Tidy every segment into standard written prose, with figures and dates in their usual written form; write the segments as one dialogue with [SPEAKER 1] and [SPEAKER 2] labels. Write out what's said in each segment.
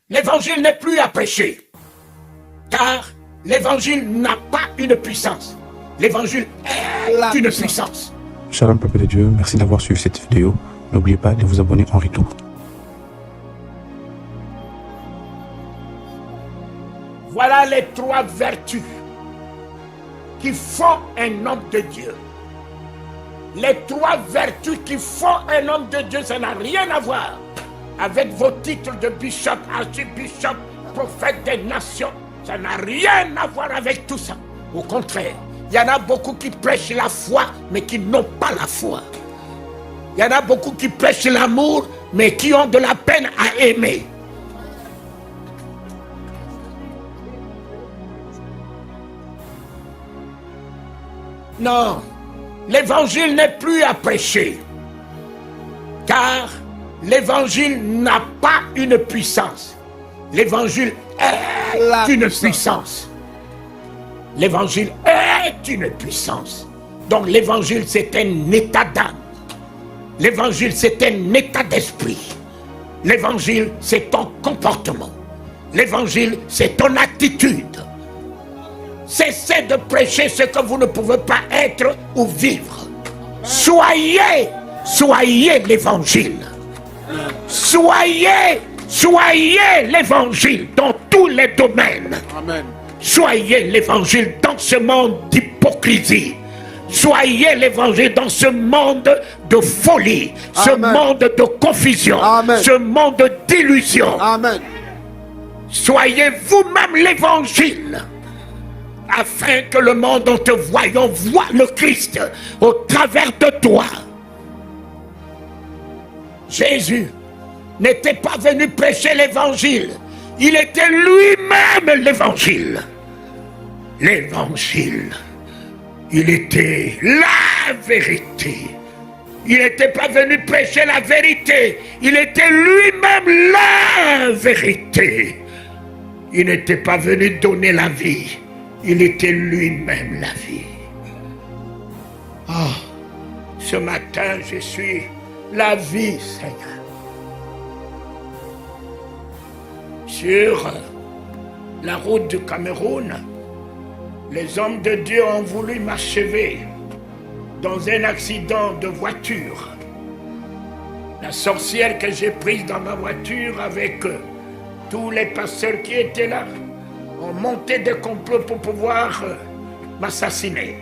[SPEAKER 1] L'évangile n'est plus à prêcher, car l'évangile n'a pas une puissance. L'évangile est une puissance.
[SPEAKER 2] Shalom peuple de Dieu, merci d'avoir suivi cette vidéo. N'oubliez pas de vous abonner en retour.
[SPEAKER 1] Voilà les trois vertus qui font un homme de Dieu. Les trois vertus qui font un homme de Dieu, ça n'a rien à voir avec vos titres de bishop, archibishop, prophète des nations. Ça n'a rien à voir avec tout ça. Au contraire, il y en a beaucoup qui prêchent la foi, mais qui n'ont pas la foi. Il y en a beaucoup qui prêchent l'amour, mais qui ont de la peine à aimer. Non, l'évangile n'est plus à prêcher, car l'évangile n'a pas une puissance. L'évangile est une puissance. L'évangile est une puissance. Donc l'évangile, c'est un état d'âme. L'évangile, c'est un état d'esprit. L'évangile, c'est ton comportement. L'évangile, c'est ton attitude. Cessez de prêcher ce que vous ne pouvez pas être ou vivre. Soyez l'évangile. Soyez l'évangile dans tous les domaines.
[SPEAKER 3] Amen.
[SPEAKER 1] Soyez l'évangile dans ce monde d'hypocrisie. Soyez l'évangile dans ce monde de folie, ce monde de confusion, ce monde d'illusion.
[SPEAKER 3] Amen.
[SPEAKER 1] Soyez vous-même l'évangile, afin que le monde en te voyant voie le Christ au travers de toi. Jésus n'était pas venu prêcher l'évangile, il était lui-même l'évangile. L'évangile, il était la vérité. Il n'était pas venu prêcher la vérité, il était lui-même la vérité. Il n'était pas venu donner la vie, il était lui-même la vie. Oh, ce matin, je suis la vie, Seigneur. Sur la route du Cameroun, les hommes de Dieu ont voulu m'achever dans un accident de voiture. La sorcière que j'ai prise dans ma voiture avec tous les pasteurs qui étaient là ont monté des complots pour pouvoir m'assassiner.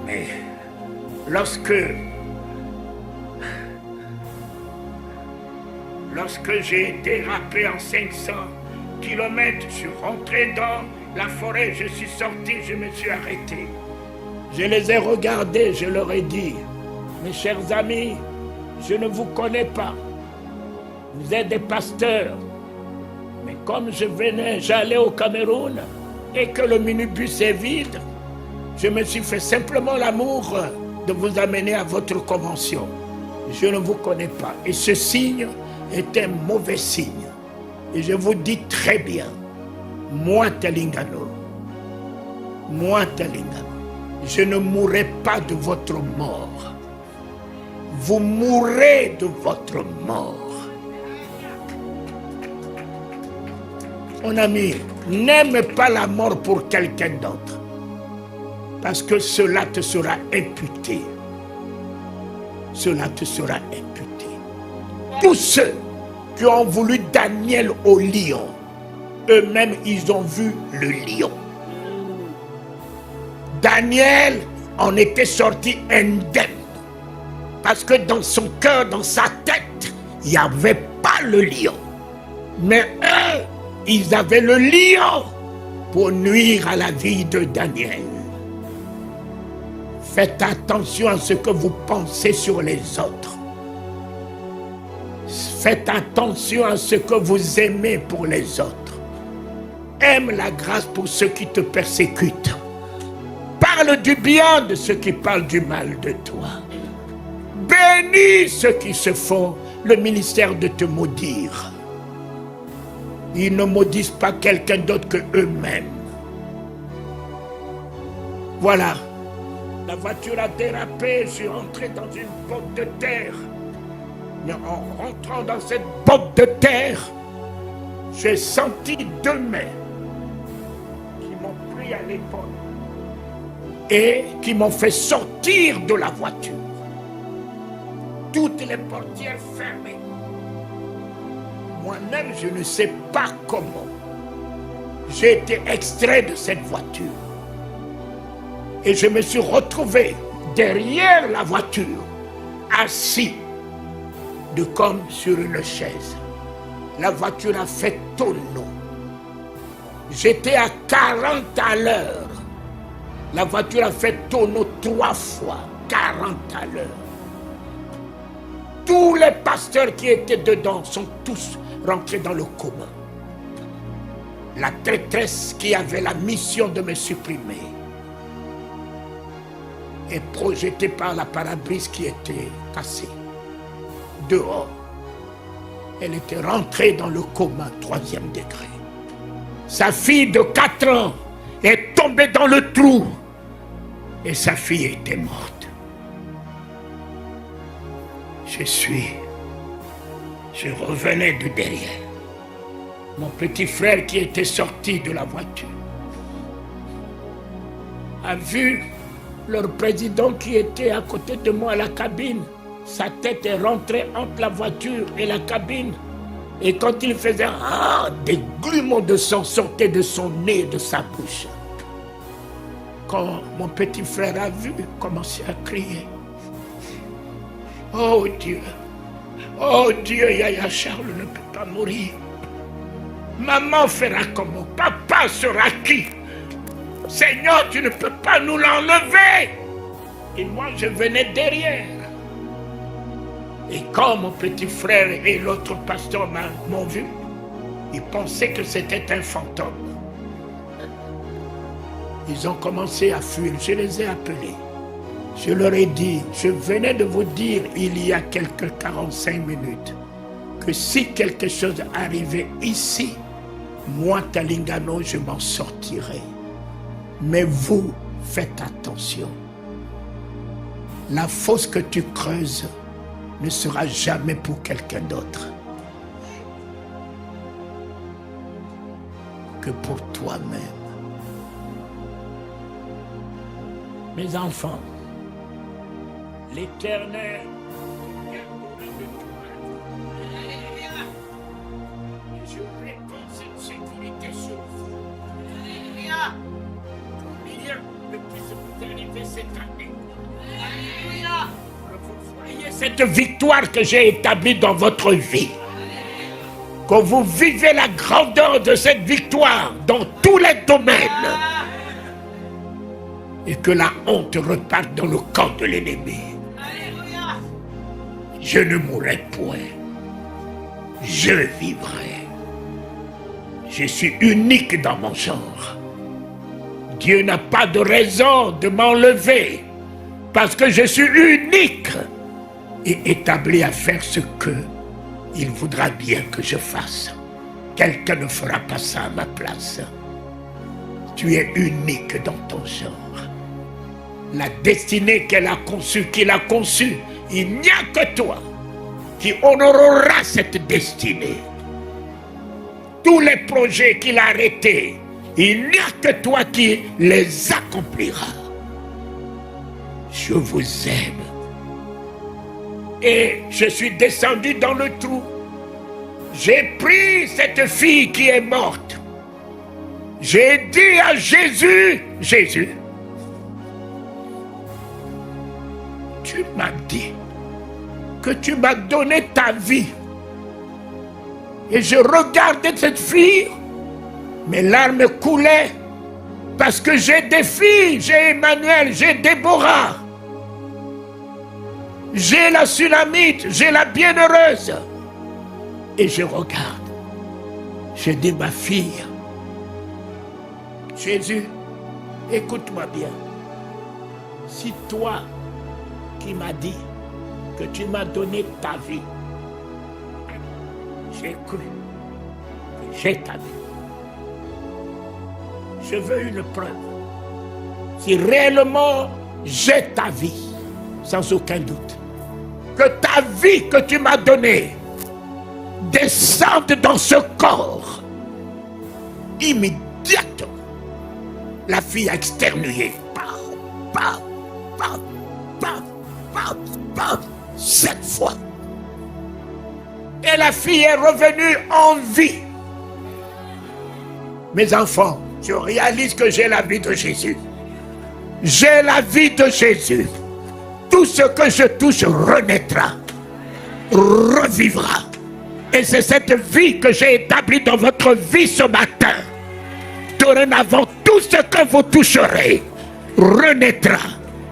[SPEAKER 1] Mais lorsque j'ai dérapé en 500 km, je suis rentré dans la forêt, je suis sorti, je me suis arrêté. Je les ai regardés, je leur ai dit, mes chers amis, je ne vous connais pas. Vous êtes des pasteurs. Mais comme j'allais au Cameroun et que le minibus est vide, je me suis fait simplement l'amour de vous amener à votre convention. Je ne vous connais pas. Et ce signe est un mauvais signe. Et je vous dis très bien, moi Telingano, je ne mourrai pas de votre mort. Vous mourrez de votre mort. Mon ami, n'aime pas la mort pour quelqu'un d'autre, parce que cela te sera imputé. Cela te sera imputé. Tous ceux qui ont voulu Daniel au lion, eux-mêmes, ils ont vu le lion. Daniel en était sorti indemne, parce que dans son cœur, dans sa tête, il n'y avait pas le lion. Mais eux, ils avaient le lion pour nuire à la vie de Daniel. Faites attention à ce que vous pensez sur les autres. Faites attention à ce que vous aimez pour les autres. Aime la grâce pour ceux qui te persécutent. Parle du bien de ceux qui parlent du mal de toi. Bénis ceux qui se font le ministère de te maudire. Ils ne maudissent pas quelqu'un d'autre que eux-mêmes. Voilà. La voiture a dérapé, je suis rentré dans une botte de terre. Mais en rentrant dans cette botte de terre, j'ai senti 2 mains qui m'ont pris à l'épaule et qui m'ont fait sortir de la voiture. Toutes les portières fermées. Moi-même, je ne sais pas comment. J'ai été extrait de cette voiture. Et je me suis retrouvé derrière la voiture, assis, comme sur une chaise. La voiture a fait tonneau. J'étais à 40 à l'heure. La voiture a fait tonneau 3 fois, 40 à l'heure. Tous les pasteurs qui étaient dedans sont tous rentrés dans le coma. La traîtresse qui avait la mission de me supprimer est projetée par la pare-brise qui était cassée. Dehors, elle était rentrée dans le coma 3e degré. Sa fille de 4 ans est tombée dans le trou et sa fille était morte. Je revenais de derrière. Mon petit frère qui était sorti de la voiture a vu leur président qui était à côté de moi à la cabine. Sa tête est rentrée entre la voiture et la cabine. Et quand il faisait des grumeaux de sang sortaient de son nez et de sa bouche. Quand mon petit frère a vu, il a commencé à crier. Oh Dieu, Yaya Charles ne peut pas mourir. Maman fera comment? Papa sera qui? Seigneur, tu ne peux pas nous l'enlever. Et moi, je venais derrière. Et quand mon petit frère et l'autre pasteur m'ont vu, ils pensaient que c'était un fantôme. Ils ont commencé à fuir. Je les ai appelés. Je leur ai dit, je venais de vous dire il y a quelques 45 minutes que si quelque chose arrivait ici, moi, Talingano, je m'en sortirai. Mais vous, faites attention. La fosse que tu creuses ne sera jamais pour quelqu'un d'autre que pour toi-même. Mes enfants, l'Éternel je réponds cette sécurité sur vous. Combien ne puisse vous arriver cette année? Vous voyez cette victoire que j'ai établie dans votre vie. Que vous vivez la grandeur de cette victoire dans tous les domaines. Et que la honte reparte dans le camp de l'ennemi. Je ne mourrai point. Je vivrai. Je suis unique dans mon genre. Dieu n'a pas de raison de m'enlever parce que je suis unique et établi à faire ce que il voudra bien que je fasse. Quelqu'un ne fera pas ça à ma place. Tu es unique dans ton genre. La destinée qu'elle a conçue, qu'il a conçue, il n'y a que toi qui honorera cette destinée. Tous les projets qu'il a arrêtés, il n'y a que toi qui les accompliras. Je vous aime. Et je suis descendu dans le trou. J'ai pris cette fille qui est morte. J'ai dit à Jésus, Jésus, tu m'as dit que tu m'as donné ta vie. Et je regardais cette fille, mes larmes coulaient parce que j'ai des filles, j'ai Emmanuel, j'ai Déborah, j'ai la Sunamite, j'ai la Bienheureuse. Et je regarde, je dis ma fille, Jésus, écoute-moi bien. Si toi qui m'as dit que tu m'as donné ta vie, j'ai cru que j'ai ta vie. Je veux une preuve. Si réellement j'ai ta vie, sans aucun doute, que ta vie que tu m'as donnée descende dans ce corps Immédiatement, la fille a externué. 7 fois. Et la fille est revenue en vie. Mes enfants, je réalise que j'ai la vie de Jésus. J'ai la vie de Jésus. Tout ce que je touche renaîtra, revivra. Et c'est cette vie que j'ai établie dans votre vie ce matin. Dorénavant, tout ce que vous toucherez renaîtra,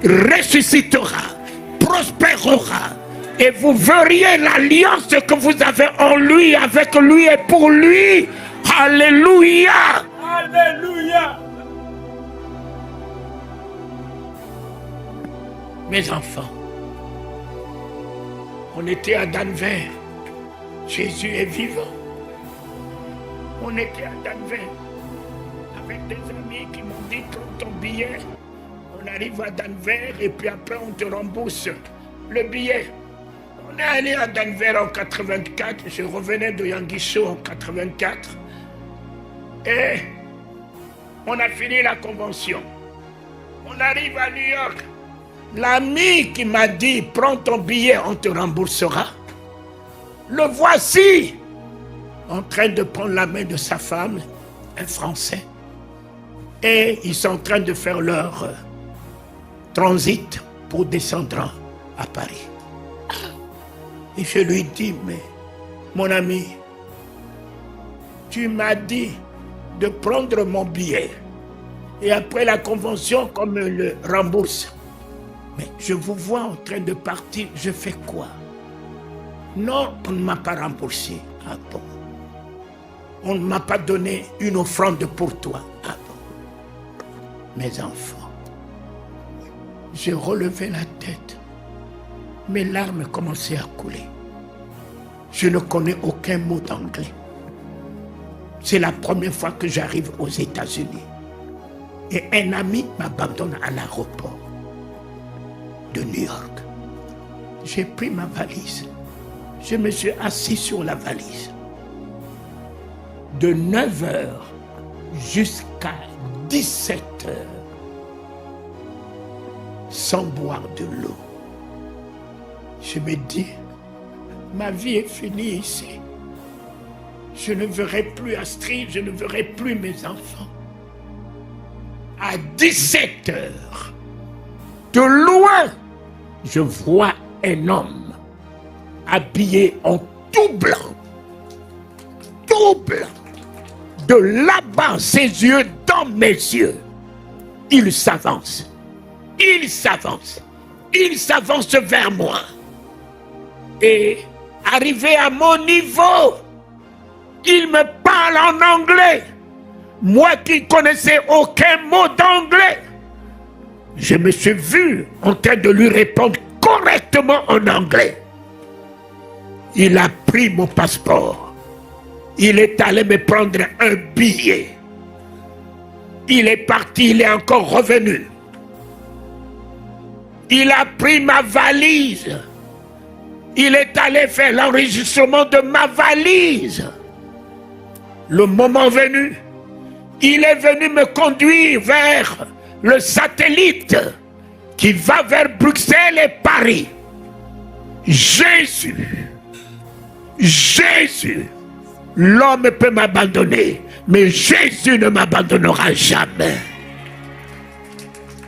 [SPEAKER 1] ressuscitera, prospérera. Et vous verriez l'alliance que vous avez en lui, avec lui et pour lui. Alléluia!
[SPEAKER 3] Alléluia!
[SPEAKER 1] Mes enfants, on était à Denver. Jésus est vivant. On était à Denver avec des amis qui m'ont dit prends ton billet. On arrive à Denver et puis après on te rembourse le billet. On est allé à Denver en 84. Je revenais de Yangisho en 84. Et on a fini la convention. On arrive à New York. L'ami qui m'a dit prends ton billet, on te remboursera. Le voici en train de prendre la main de sa femme, un Français. Et ils sont en train de faire leur transit pour descendre à Paris. Et je lui dis, mais mon ami, tu m'as dit de prendre mon billet. Et après la convention, qu'on me le rembourse. Mais je vous vois en train de partir, je fais quoi? Non, on ne m'a pas remboursé. Ah bon? On ne m'a pas donné une offrande pour toi. Ah bon? Mes enfants, j'ai relevé la tête. Mes larmes commençaient à couler. Je ne connais aucun mot d'anglais. C'est la première fois que j'arrive aux États-Unis. Et un ami m'abandonne à l'aéroport de New York. J'ai pris ma valise. Je me suis assis sur la valise. De 9h jusqu'à 17h, sans boire de l'eau. Je me dis, ma vie est finie ici. Je ne verrai plus Astrid, je ne verrai plus mes enfants. À 17h, de loin, je vois un homme habillé en tout blanc. Tout blanc. De là-bas, ses yeux dans mes yeux. Il s'avance. Il s'avance. Il s'avance vers moi. Et arrivé à mon niveau, il me parle en anglais. Moi qui ne connaissais aucun mot d'anglais. Je me suis vu en train de lui répondre correctement en anglais. Il a pris mon passeport. Il est allé me prendre un billet. Il est parti, il est encore revenu. Il a pris ma valise. Il est allé faire l'enregistrement de ma valise. Le moment venu, il est venu me conduire vers le satellite qui va vers Bruxelles et Paris. Jésus, Jésus, l'homme peut m'abandonner, mais Jésus ne m'abandonnera jamais.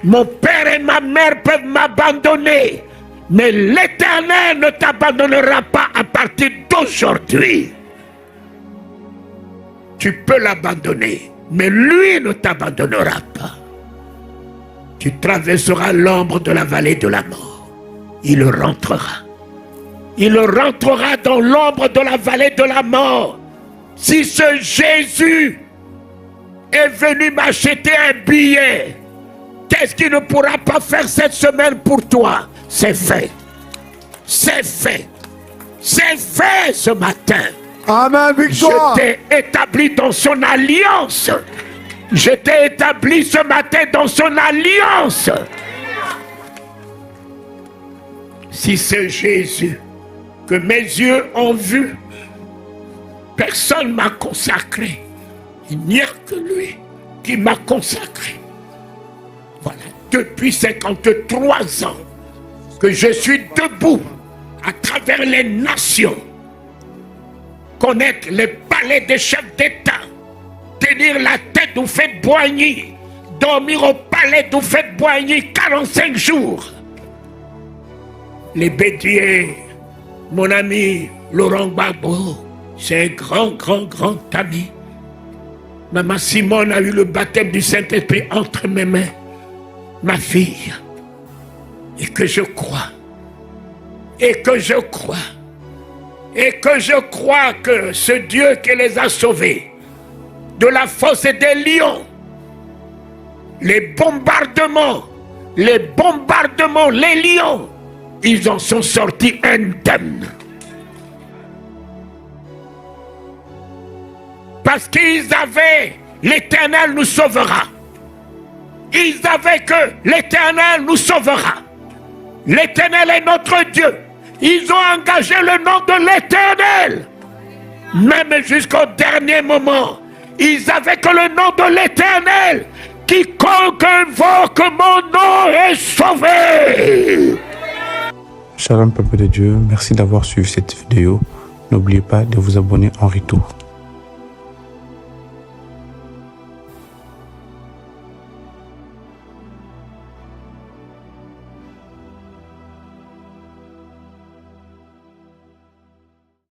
[SPEAKER 1] Mon père et ma mère peuvent m'abandonner, mais l'Éternel ne t'abandonnera pas à partir d'aujourd'hui. Tu peux l'abandonner, mais lui ne t'abandonnera pas. Tu traverseras l'ombre de la vallée de la mort. Il rentrera. Il rentrera dans l'ombre de la vallée de la mort. Si ce Jésus est venu m'acheter un billet, qu'est-ce qu'il ne pourra pas faire cette semaine pour toi? C'est fait. C'est fait. C'est fait ce matin.
[SPEAKER 3] Amen, victoire.
[SPEAKER 1] Je t'ai établi dans son alliance. Je t'ai établi ce matin dans son alliance. Si c'est Jésus que mes yeux ont vu, personne ne m'a consacré. Il n'y a que lui qui m'a consacré. Voilà, depuis 53 ans que je suis debout à travers les nations, connaître les palais des chefs d'État, tenir la tête d'Houphouët-Boigny, dormir au palais d'Houphouët-Boigny 45 jours. Les Bédier, mon ami Laurent Gbagbo, c'est un grand ami. Maman Simone a eu le baptême du Saint-Esprit entre mes mains, ma fille, et que je crois, que ce Dieu qui les a sauvés de la fosse des lions, les bombardements, les lions, ils en sont sortis indemnes. Parce qu'ils avaient l'Éternel nous sauvera. Ils avaient que l'Éternel nous sauvera. L'Éternel est notre Dieu. Ils ont engagé le nom de l'Éternel. Même jusqu'au dernier moment, ils avaient que le nom de l'Éternel. Quiconque invoque mon nom est sauvé.
[SPEAKER 2] Shalom peuple de Dieu, merci d'avoir suivi cette vidéo. N'oubliez pas de vous abonner en retour.